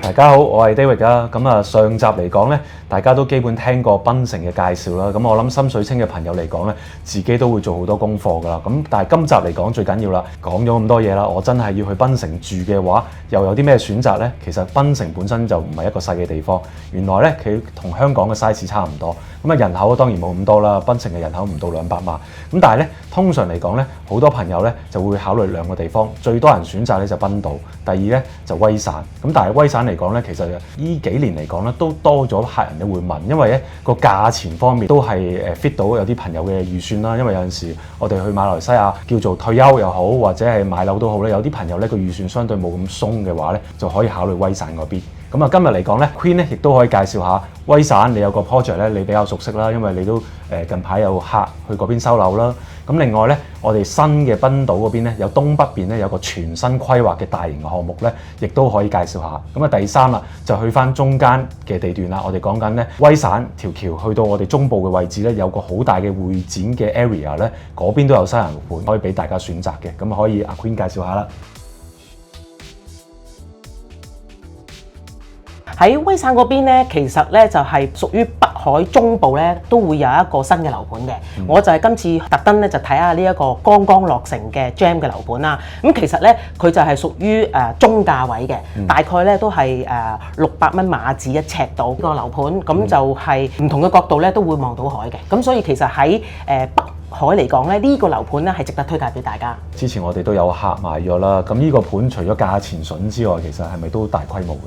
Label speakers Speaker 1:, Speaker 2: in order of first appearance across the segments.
Speaker 1: 大家好，我係 David 啊。咁啊，上集嚟講咧，大家都基本聽過檳城嘅介紹啦。咁我諗深水清嘅朋友嚟講咧，自己都會做好多功課噶啦。咁但係今集嚟講最緊要啦，講咗咁多嘢啦，我真係要去檳城住嘅話，又有啲咩選擇呢？其實檳城本身就唔係一個細嘅地方，原來咧佢同香港嘅 size 差唔多。咁啊，人口當然冇咁多啦，檳城嘅人口唔到200萬。咁但係咧，通常嚟講咧，好多朋友咧就會考慮兩個地方，最多人選擇咧就賓島，第二咧就威省。咁但係威省嚟講咧，其實呢幾年嚟講咧都多咗客人咧會問，因為咧個價錢方面都係fit到有啲朋友嘅預算啦。因為有陣時我哋去馬來西亞叫做退休又好，或者係買樓都好咧，有啲朋友咧個預算相對冇咁鬆嘅話咧，就可以考慮威省嗰邊。咁啊，今日嚟講咧 Queen 咧亦都可以介紹下威省。你有個 project 咧，你比較熟悉啦，因為你都近排有客去嗰邊收樓啦。咁另外咧，我哋新嘅賓島嗰邊咧，有東北邊咧有個全新規劃嘅大型項目咧，亦都可以介紹下。咁啊，第三啦，就去翻中間嘅地段啦。我哋講緊咧威省條橋去到我哋中部嘅位置咧，有個好大嘅會展嘅 area 咧，嗰邊都有西人盤可以俾大家選擇嘅。咁可以阿 Queen 介紹下啦。
Speaker 2: 喺威省嗰邊咧，其實咧就係屬於北海中部咧，都會有一個新嘅樓盤嘅。我就係今次特登咧就睇下呢一個剛剛落成嘅 Gem 嘅樓盤啦。咁其實咧佢就係屬於中價位嘅，大概咧都係600蚊馬紙一尺度個樓盤。咁就係唔同嘅角度咧都會望到海嘅。咁所以其實喺北海嚟講咧，呢個樓盤咧係值得推介俾大家。
Speaker 1: 之前我哋都有客買咗啦，咁呢個盤除咗價錢筍之外，其實係咪都大規模嘅？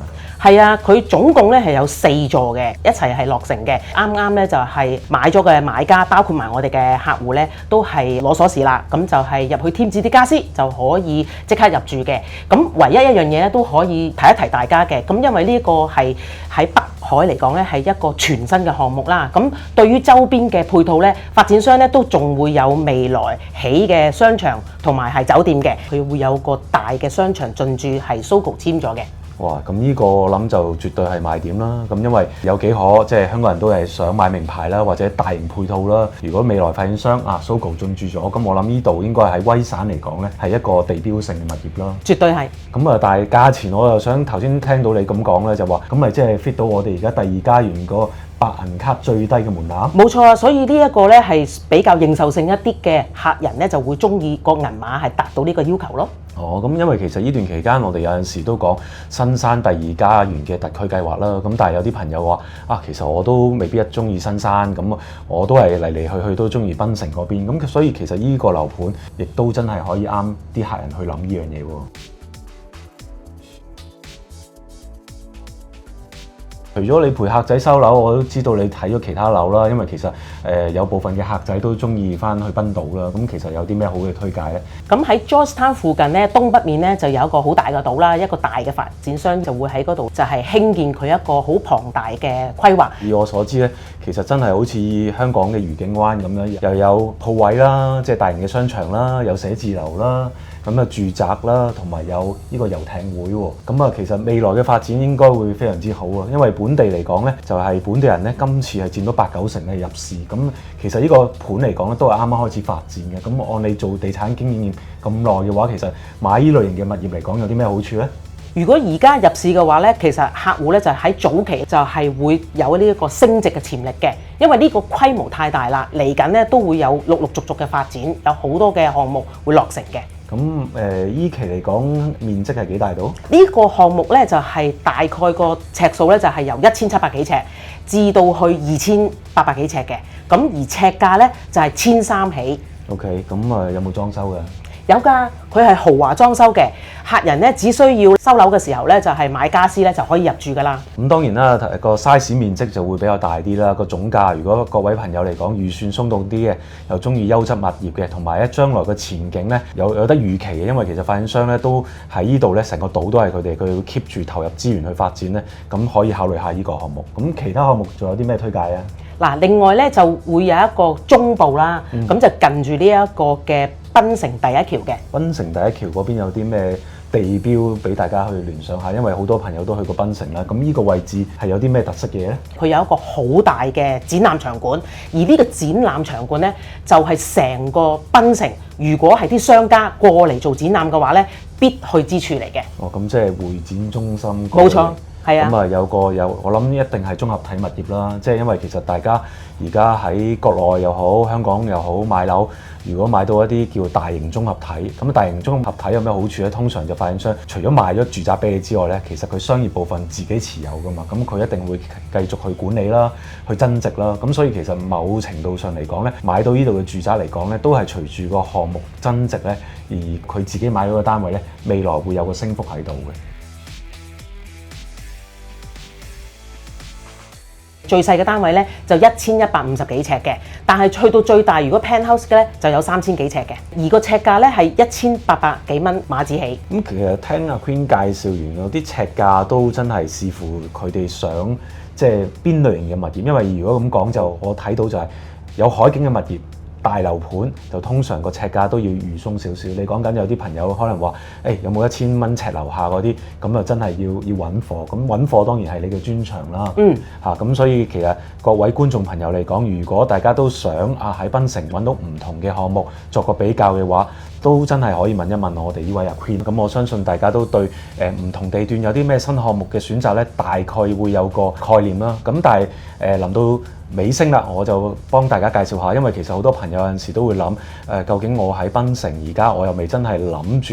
Speaker 2: 係啊，佢總共咧係有4座嘅，一齊係落成嘅。啱啱咧就係買咗嘅買家，包括埋我哋嘅客戶咧，都係攞鎖匙啦。咁就係入去添置啲家私就可以即刻入住嘅。咁唯一一樣嘢咧都可以提一提大家嘅。咁因為呢個係喺北海嚟講咧係一個全新嘅項目啦。咁對於周邊嘅配套咧，發展商咧都仲會有未來起嘅商場同埋係酒店嘅。佢會有個大嘅商場進駐係 Sogo 簽咗嘅。
Speaker 1: 哇！咁呢個我諗就絕對係賣點啦。咁因為有幾可即係香港人都係想買名牌啦，或者大型配套啦。如果未來發展商Sogo 進駐咗，咁我諗呢度應該喺威省嚟講咧係一個地標性嘅物業啦。
Speaker 2: 絕對係。
Speaker 1: 咁啊，但係價錢我又想頭先聽到你咁講咧，就話咁咪即係 fit 到我哋而家第二家園個白銀卡最低嘅門檻。冇
Speaker 2: 錯啊，所以呢一個咧係比較認受性一啲嘅客人咧就會中意個銀碼係達到呢個要求咯。
Speaker 1: 哦，咁因為其實呢段期間我哋有陣時都講新山第二家園嘅特區計劃啦，咁但係有啲朋友話其實我都未必一中意新山，咁我都係嚟嚟去去都中意檳城嗰邊，咁所以其實呢個樓盤亦都真係可以啱啲客人去諗呢樣嘢喎。除咗你陪客仔收樓，我都知道你睇咗其他樓啦。因為其實有部分嘅客仔都中意翻去賓島啦。咁其實有啲咩好嘅推介呢？
Speaker 2: 咁喺 Georgetown 附近咧，東北面咧就有一個好大嘅島啦，一個大嘅發展商就會喺嗰度就係興建佢一個好龐大嘅規劃。
Speaker 1: 以我所知咧，其實真係好似香港嘅愉景灣咁樣，又有鋪位啦，即係大型嘅商場啦，有寫字樓啦。咁啊住宅啦，同埋有呢個遊艇會喎。咁啊，其實未來嘅發展應該會非常之好啊。因為本地嚟講咧，就係本地人咧，今次係佔到8-9成嘅入市。咁其實呢個盤嚟講咧，都係啱啱開始發展嘅。咁按你做地產經驗咁耐嘅話，其實買呢類型嘅物業嚟講，有啲咩好處咧？
Speaker 2: 如果而家入市嘅話咧，其實客戶咧就喺早期就係會有呢一個升值嘅潛力嘅，因為呢個規模太大啦，嚟緊咧都會有陸陸續續嘅發展，有好多嘅項目會落成嘅。
Speaker 1: 咁依期嚟講面積係幾大到？
Speaker 2: 呢個項目咧就係大概個尺數咧就係由1700幾尺至到去2800幾尺嘅，咁而尺價咧就係1300起。
Speaker 1: OK， 咁有冇裝修㗎？
Speaker 2: 有㗎，佢係豪華裝修嘅，客人咧只需要收樓嘅時候咧就係買家私咧就可以入住㗎啦。
Speaker 1: 咁當然啦，個 size 面積就會比較大啲啦。個總價如果各位朋友嚟講預算鬆動啲嘅，又中意優質物業嘅，同埋咧將來嘅前景咧有得預期嘅，因為其實發展商咧都喺呢度咧成個島都係佢哋會 keep 住投入資源去發展咧，咁可以考慮下呢個項目。咁其他項目仲有啲咩推介啊？
Speaker 2: 嗱，另外咧就會有一個中部啦，咁就近住呢一個嘅檳城第一橋嘅。
Speaker 1: 檳城第一橋嗰邊有啲咩地標俾大家去聯想下？因為好多朋友都去過檳城啦。咁呢個位置係有啲咩特色嘅嘢咧？
Speaker 2: 佢有一個好大嘅展覽場館，而呢個展覽場館咧就係成個檳城，如果係啲商家過嚟做展覽嘅話咧，必去之處嚟嘅。
Speaker 1: 哦，咁即係會展中心。
Speaker 2: 冇錯。係啊，
Speaker 1: 我諗一定係綜合體物業啦，即係因為其實大家而家喺國內又好，香港又好買樓，如果買到一啲叫大型綜合體，咁大型綜合體有咩好處咧？通常就發展商除咗賣咗住宅俾你之外咧，其實佢商業部分自己持有噶嘛，咁佢一定會繼續去管理啦，去增值啦，咁所以其實某程度上嚟講咧，買到呢度嘅住宅嚟講咧，都係隨住個項目增值咧，而佢自己買到個單位咧，未來會有個升幅喺度嘅。
Speaker 2: 最細嘅單位咧就1150幾尺嘅，但係去到最大，如果 penthouse 嘅咧就有3000幾尺嘅，而個尺價咧係1800幾蚊馬紙起。
Speaker 1: 咁其實聽阿 Queen 介紹完嗰啲尺價都真係視乎佢哋想即係邊類型嘅物業，因為如果咁講就我睇到就係有海景嘅物業。大樓盤就通常個尺價都要預鬆少少。你講緊有啲朋友可能話，有冇1000蚊尺樓下嗰啲，咁就真係要揾貨。咁揾貨當然係你嘅專長啦。咁所以其實各位觀眾朋友嚟講，如果大家都想喺檳城揾到唔同嘅項目作個比較嘅話，都真係可以問一問我哋呢位阿 Queen。咁我相信大家都對唔同地段有啲咩新項目嘅選擇呢，大概會有個概念啦。咁但係臨到尾聲啦，我就幫大家介紹下，因為其實好多朋友有陣時都會諗究竟我喺檳城而家我又未真係諗住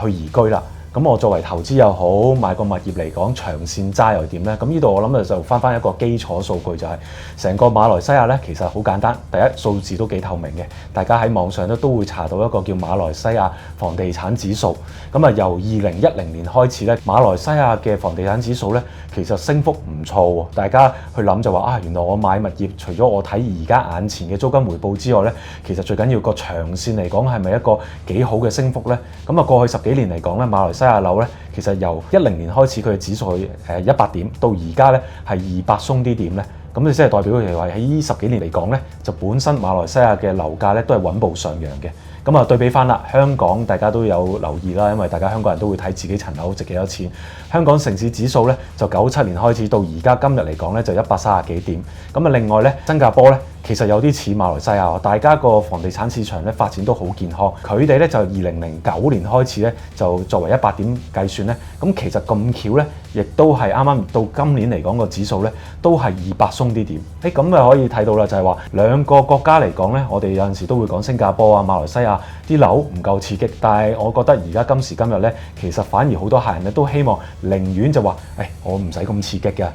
Speaker 1: 去移居啦。咁我作為投資又好，買個物業嚟講長線揸又點呢？咁呢度我諗就翻一個基礎數據，就係成個馬來西亞呢，其實好簡單。第一，數字都幾透明嘅，大家喺網上都會查到一個叫馬來西亞房地產指數。咁由2010年開始呢，馬來西亞嘅房地產指數呢，其實升幅唔錯喎。大家去諗就話原來我買物業，除咗我睇而家眼前嘅租金回報之外呢，其實最緊要個長線嚟講係咪一個幾好嘅升幅呢？咁過去10幾年嚟講呢，馬來西亞樓咧，其實由10年開始佢嘅指數100點，到而家咧係200鬆啲點咧，咁你即係代表佢話喺呢10幾年嚟講咧，就本身馬來西亞嘅樓價咧都係穩步上揚嘅。咁對比翻啦，香港大家都有留意啦，因為大家香港人都會睇自己層樓值幾多錢。香港城市指數咧就97年開始到而家今日嚟講咧就130幾點。咁另外咧新加坡咧其實有啲似馬來西亞，大家個房地產市場咧發展都好健康。佢哋咧就2009年開始咧就作為100點計算咧，咁其實咁巧咧，亦都係啱啱到今年嚟講個指數咧都係200鬆啲點。咁就可以睇到啦，就係話兩個國家嚟講咧，我哋有陣時都會講新加坡馬來西亞啲樓唔夠刺激，但係我覺得而家今時今日咧，其實反而好多客人咧都希望寧願就話，我唔使咁刺激嘅。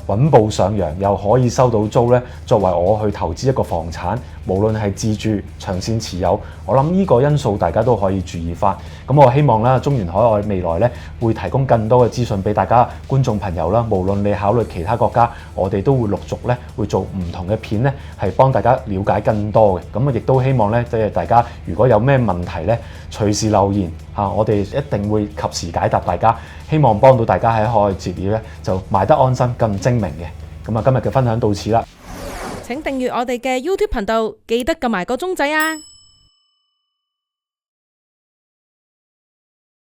Speaker 1: 穩步上揚又可以收到租咧，作為我去投資一個房產，無論係自住、長線持有，我諗呢個因素大家都可以注意翻。咁我希望啦，中原海外未來咧會提供更多嘅資訊俾大家觀眾朋友啦。無論你考慮其他國家，我哋都會陸續咧會做唔同嘅片咧，係幫大家了解更多嘅。咁亦都希望咧，即係大家如果有咩問題咧，隨時留言我哋一定會及時解答大家。希望幫到大家喺海外置業咧就買得安心、更精明嘅。咁今日嘅分享到此啦。
Speaker 3: 請訂閱我哋嘅 YouTube 頻道，記得撳埋個鐘仔啊！